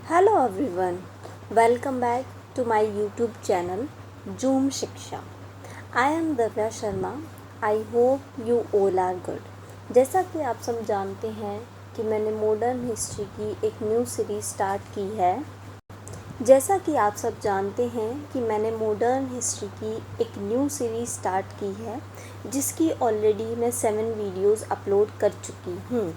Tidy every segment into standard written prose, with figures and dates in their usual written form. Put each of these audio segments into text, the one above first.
Hello everyone, welcome back to my YouTube channel Zoom शिक्षा। I am Divya Sharma. I hope you all are good। जैसा कि आप सब जानते हैं कि मैंने मॉडर्न हिस्ट्री की एक न्यू सीरीज स्टार्ट की है। जैसा कि आप सब जानते हैं कि मैंने मॉडर्न हिस्ट्री की एक न्यू सीरीज स्टार्ट की है, जिसकी ऑलरेडी मैं 7 वीडियोस अपलोड कर चुकी हूँ।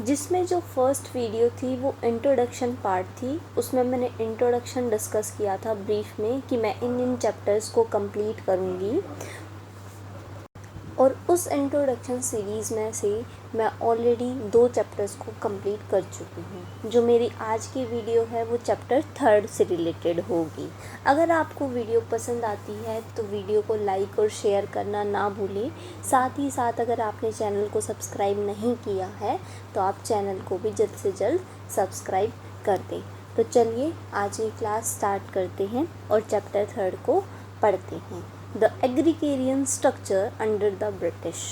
जिसमें जो फर्स्ट वीडियो थी वो इंट्रोडक्शन पार्ट थी। उसमें मैंने इंट्रोडक्शन डिस्कस किया था ब्रीफ में कि मैं इन चैप्टर्स को कंप्लीट करूँगी, और उस इंट्रोडक्शन सीरीज़ में से मैं ऑलरेडी 2 चैप्टर्स को कंप्लीट कर चुकी हूँ। जो मेरी आज की वीडियो है वो चैप्टर 3 से रिलेटेड होगी। अगर आपको वीडियो पसंद आती है तो वीडियो को लाइक और शेयर करना ना भूलें। साथ ही साथ अगर आपने चैनल को सब्सक्राइब नहीं किया है तो आप चैनल को भी जल्द से जल्द सब्सक्राइब कर दें। तो चलिए आज ये क्लास स्टार्ट करते हैं और चैप्टर 3 को पढ़ते हैं। The agrarian structure under the British.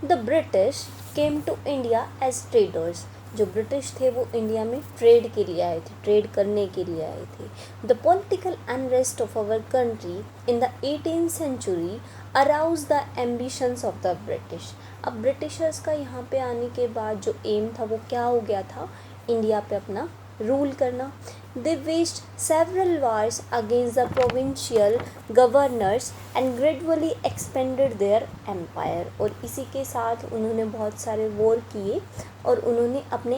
The British came to India as traders. जो ब्रिटिश थे वो इंडिया में ट्रेड के लिए आए थे, ट्रेड करने के लिए आए थे। The political unrest of our country in the 18th century aroused the ambitions of the British. अब ब्रिटिशर्स का यहाँ पे आने के बाद जो एम था वो क्या हो गया था, इंडिया पे अपना रूल करना। They waged several wars against the provincial governors and gradually expanded their empire. और इसी के साथ उन्होंने बहुत सारे वॉर किए और उन्होंने अपने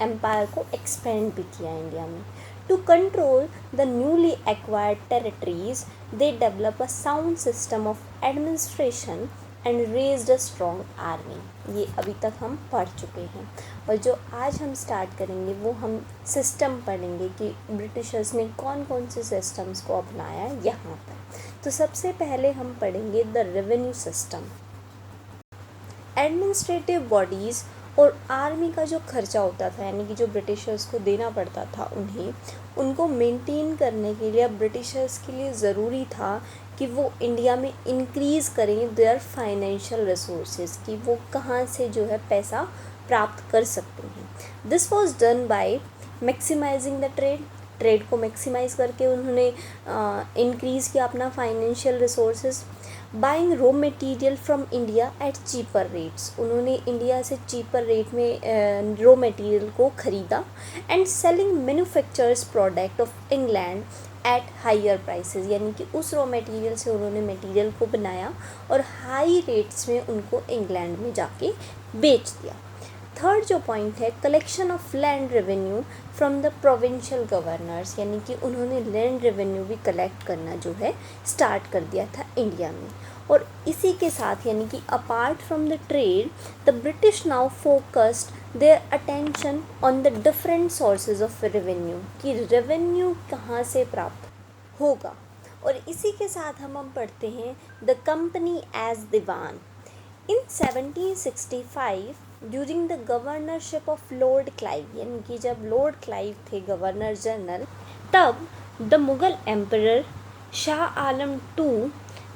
एम्पायर को एक्सपेंड भी किया इंडिया में। To control the newly acquired territories, they developed a sound system of administration and raised a strong army. ये अभी तक हम पढ़ चुके हैं, और जो आज हम स्टार्ट करेंगे वो हम सिस्टम पढ़ेंगे कि ब्रिटिशर्स ने कौन कौन से सिस्टम्स को अपनाया यहाँ पर। तो सबसे पहले हम पढ़ेंगे the revenue system. Administrative bodies और आर्मी का जो खर्चा होता था, यानी कि जो ब्रिटिशर्स को देना पड़ता था उन्हें, उनको मेंटेन करने के लिए ब्रिटिशर्स के लिए ज़रूरी था कि वो इंडिया में इंक्रीज़ करें देयर फाइनेंशियल रिसोर्सेज, कि वो कहाँ से जो है पैसा प्राप्त कर सकते हैं। This was done by maximising the trade को मैक्सिमाइज़ करके उन्होंने इंक्रीज़ किया अपना financial resources. Buying raw material from India at cheaper rates, उन्होंने इंडिया से चीपर रेट में रॉ मटेरियल को ख़रीदा। And selling manufactures product of England at higher prices, यानी कि उस रॉ मटेरियल से उन्होंने मटेरियल को बनाया और हाई रेट्स में उनको इंग्लैंड में जाके बेच दिया। थर्ड जो पॉइंट है, collection of land revenue from the provincial governors, यानी कि उन्होंने लैंड रेवेन्यू भी कलेक्ट करना जो है स्टार्ट कर दिया था इंडिया में। और इसी के साथ यानी कि apart from the trade, the British now focused their attention on the different sources of revenue, कि रेवेन्यू कहाँ से प्राप्त होगा। और इसी के साथ हम पढ़ते हैं the company as diwan. In 1765 during the governorship of Lord Clive, यानी कि जब लॉर्ड क्लाइव थे गवर्नर जनरल, तब the Mughal emperor Shah Alam II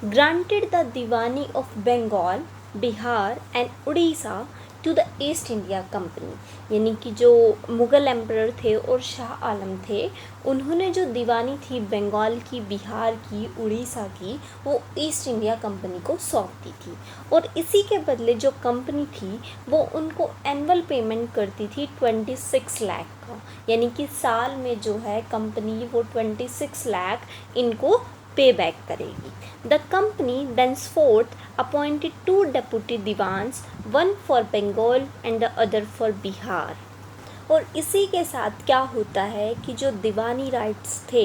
granted the diwani of Bengal, Bihar and Orissa to the East India Company, यानी कि जो मुग़ल एम्परर थे और शाह आलम थे, उन्होंने जो दीवानी थी बंगाल की, बिहार की, उड़ीसा की, वो ईस्ट इंडिया कंपनी को सौंप दी थी। और इसी के बदले जो कंपनी थी वो उनको एनुअल पेमेंट करती थी 26 लाख का, यानी कि साल में जो है कंपनी वो 26 लाख इनको पे बैक करेगी। The company thenceforth appointed 2 deputy diwans, one for Bengal and the other for Bihar. और इसी के साथ क्या होता है कि जो दीवानी राइट्स थे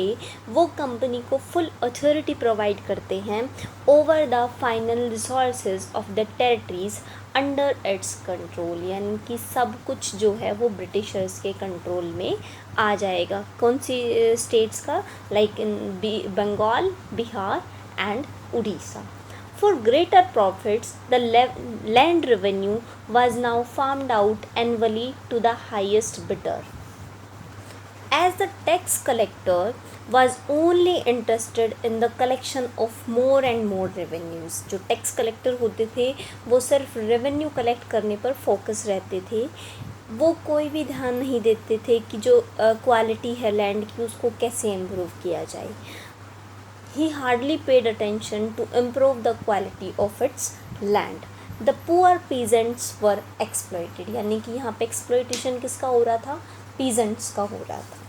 वो कंपनी को फुल अथॉरिटी प्रोवाइड करते हैं over the final resources of the territories under its control, यानी कि सब कुछ जो है वो ब्रिटिशर्स के कंट्रोल में आ जाएगा। कौन सी स्टेट्स का, like in Bengal, Bihar and Orissa. For greater profits, the land revenue was now farmed out annually to the highest bidder. As the tax collector was only interested in the collection of more and more revenues, जो tax collector होते थे वो सिर्फ revenue collect करने पर focus रहते थे। वो कोई भी ध्यान नहीं देते थे कि जो क्वालिटी है लैंड की उसको कैसे इम्प्रूव किया जाए. He hardly paid attention to improve the quality of its land. The poor peasants were exploited. यानी कि यहाँ पे exploitation किसका हो रहा था? Peasants का हो रहा था.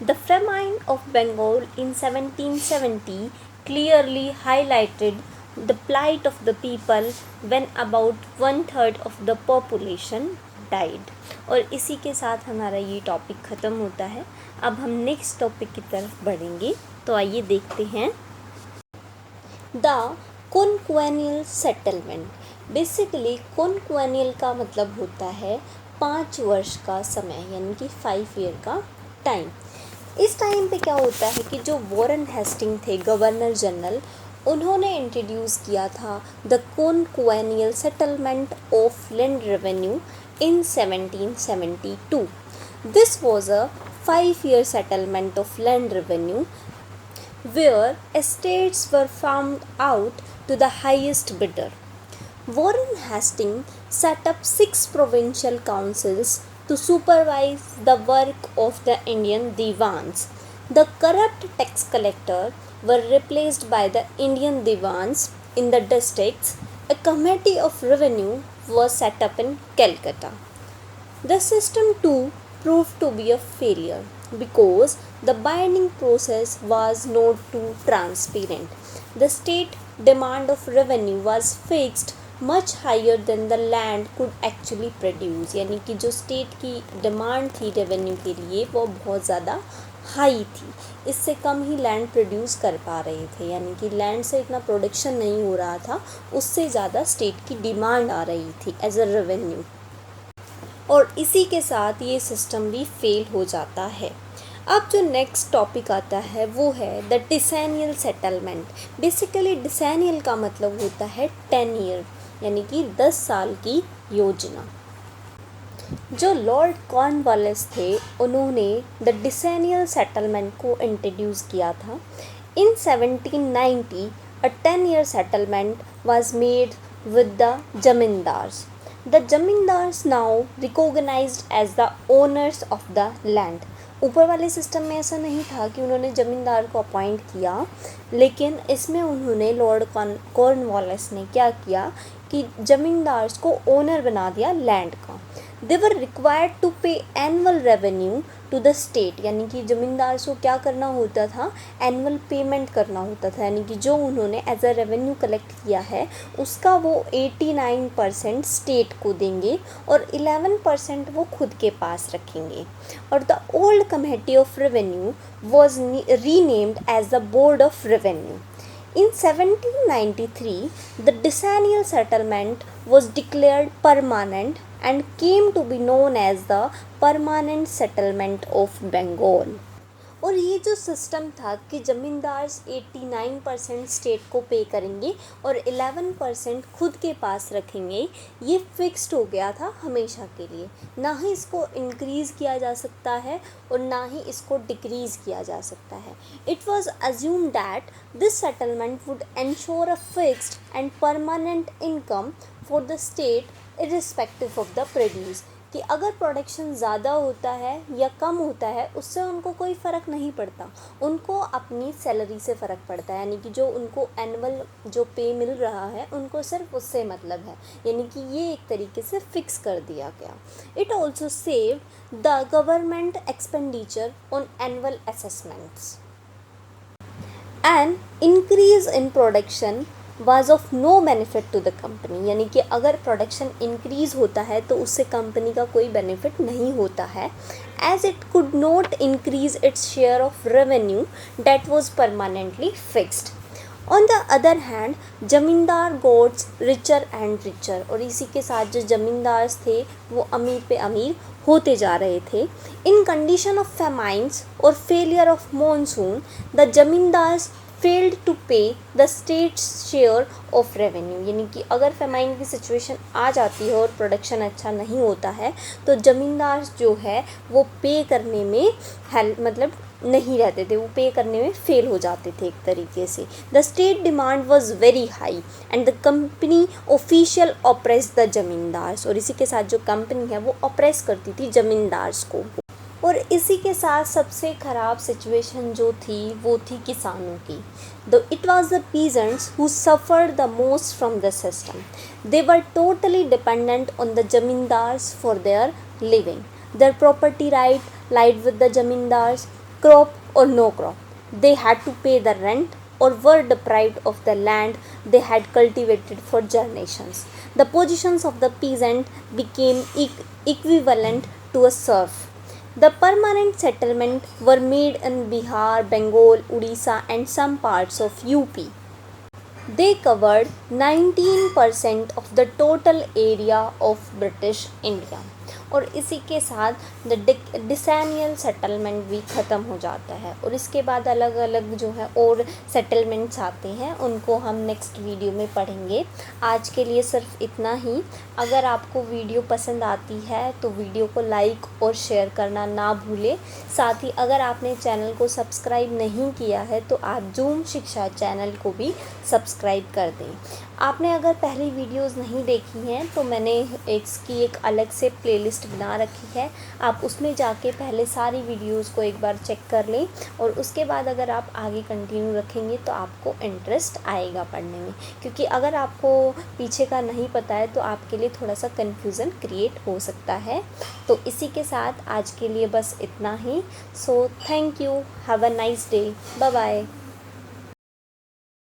The famine of Bengal in 1770 clearly highlighted the plight of the people when about 1/3 of the population died. और इसी के साथ हमारा ये टॉपिक ख़त्म होता है. अब हम नेक्स्ट टॉपिक की तरफ बढ़ेंगे. तो आइए देखते हैं. The quinquennial settlement. Basically quinquennial का मतलब होता है 5 वर्ष का समय, यानी कि 5 ईयर का टाइम. इस टाइम पे क्या होता है कि जो वॉरेन हेस्टिंग थे गवर्नर जनरल, उन्होंने इंट्रोड्यूस किया था the quinquennial settlement of land revenue in 1772. This was a 5-year settlement of land revenue where estates were farmed out to the highest bidder. Warren Hastings set up 6 provincial councils to supervise the work of the Indian Diwans. The corrupt tax collector were replaced by the Indian Diwans in the districts. A committee of revenue was set up in Calcutta. The system too proved to be a failure because the binding process was not too transparent. The state demand of revenue was fixed much higher than the land could actually produce. यानी कि जो state की demand थी revenue के लिए वो बहुत ज़्यादा हाई थी, इससे कम ही लैंड प्रोड्यूस कर पा रहे थे. यानी कि लैंड से इतना प्रोडक्शन नहीं हो रहा था, उससे ज़्यादा स्टेट की डिमांड आ रही थी एज अ रेवेन्यू. और इसी के साथ ये सिस्टम भी फेल हो जाता है. अब जो नेक्स्ट टॉपिक आता है वो है द डिसेनियल सेटलमेंट. बेसिकली डिसेनियल का मतलब होता है 10 ईयर, यानी कि 10 साल की योजना. जो लॉर्ड कॉर्नवालिस थे उन्होंने द डिसेनियल सेटलमेंट को इंट्रोड्यूस किया था. इन 1790 अ 10-year settlement was made with the zamindars. The zamindars now recognized as the owners of the land. ऊपर वाले सिस्टम में ऐसा नहीं था कि उन्होंने ज़मींदार को अपॉइंट किया, लेकिन इसमें उन्होंने लॉर्ड कॉर्नवालिस ने क्या किया कि ज़मींदार्स को ओनर बना दिया लैंड का. They were required to pay annual revenue to the state. यानी कि ज़मींदार्स को क्या करना होता था? एनुअल पेमेंट करना होता था. यानी कि जो उन्होंने एज अ रेवेन्यू कलेक्ट किया है उसका वो 89% स्टेट को देंगे और 11% वो खुद के पास रखेंगे. और the old committee of revenue was renamed as the board of revenue. In 1793, the decennial settlement was declared permanent and came to be known as the Permanent Settlement of Bengal. और ये जो सिस्टम था कि zamindars 89% state को पे करेंगे और 11% खुद के पास रखेंगे, ये फिक्स्ड हो गया था हमेशा के लिए. ना ही इसको इंक्रीज़ किया जा सकता है और ना ही इसको डिक्रीज़ किया जा सकता है. It was assume that this settlement would ensure a fixed and permanent income for the state irrespective of the produce. कि अगर प्रोडक्शन ज़्यादा होता है या कम होता है उससे उनको कोई फ़र्क नहीं पड़ता, उनको अपनी सैलरी से फ़र्क पड़ता है. यानी कि जो उनको एनुअल जो पे मिल रहा है उनको सिर्फ उससे मतलब है. यानी कि ये एक तरीके से फिक्स कर दिया गया. It also saved the government expenditure on annual assessments. And increase in production was of no benefit to the company. यानी कि अगर प्रोडक्शन इंक्रीज़ होता है तो उससे कंपनी का कोई बेनिफिट नहीं होता है, as it could not increase its share of revenue that was permanently fixed. On the other hand zamindar gets richer and richer. और इसी के साथ जो ज़मींदार्स थे वो अमीर पे अमीर होते जा रहे थे. इन कंडीशन ऑफ फेमाइन्स और failure of monsoon the zamindars failed to pay the state's share of revenue. यानी कि अगर फेमाइन की सिचुएशन आ जाती है और प्रोडक्शन अच्छा नहीं होता है तो ज़मींदार जो है वो पे करने में मतलब नहीं रहते थे, वो पे करने में फेल हो जाते थे एक तरीके से। The state demand was very high and the company official oppress the zamindars, और इसी के साथ जो कंपनी है वो ऑप्रेस करती थी जमींदार्स को। और इसी के साथ सबसे ख़राब सिचुएशन जो थी वो थी किसानों की। The it was the peasants who suffered the most from the system. They were totally dependent on the zamindars for their living. Their property right laid with the zamindars, crop or no crop. They had to pay the rent or were deprived of the land they had cultivated for generations. The positions of the peasant became equivalent to a serf. The permanent settlement were made in Bihar, Bengal, Odisha and some parts of UP. They covered 19% of the total area of British India. और इसी के साथ the डिसेनियल settlement भी ख़त्म हो जाता है, और इसके बाद अलग अलग जो है और सेटलमेंट्स आते हैं, उनको हम नेक्स्ट वीडियो में पढ़ेंगे। आज के लिए सिर्फ इतना ही। अगर आपको वीडियो पसंद आती है तो वीडियो को लाइक और शेयर करना ना भूलें। साथ ही अगर आपने चैनल को सब्सक्राइब नहीं किया है तो आप जूम शिक्षा चैनल को भी सब्सक्राइब कर दें। आपने अगर पहली वीडियोस नहीं देखी हैं तो मैंने इसकी एक अलग से प्लेलिस्ट बना रखी है, आप उसमें जाके पहले सारी वीडियोस को एक बार चेक कर लें, और उसके बाद अगर आप आगे कंटिन्यू रखेंगे तो आपको इंटरेस्ट आएगा पढ़ने में। क्योंकि अगर आपको पीछे का नहीं पता है तो आपके लिए थोड़ा सा कन्फ्यूज़न क्रिएट हो सकता है। तो इसी के साथ आज के लिए बस इतना ही। So thank you, have a nice day, bye bye.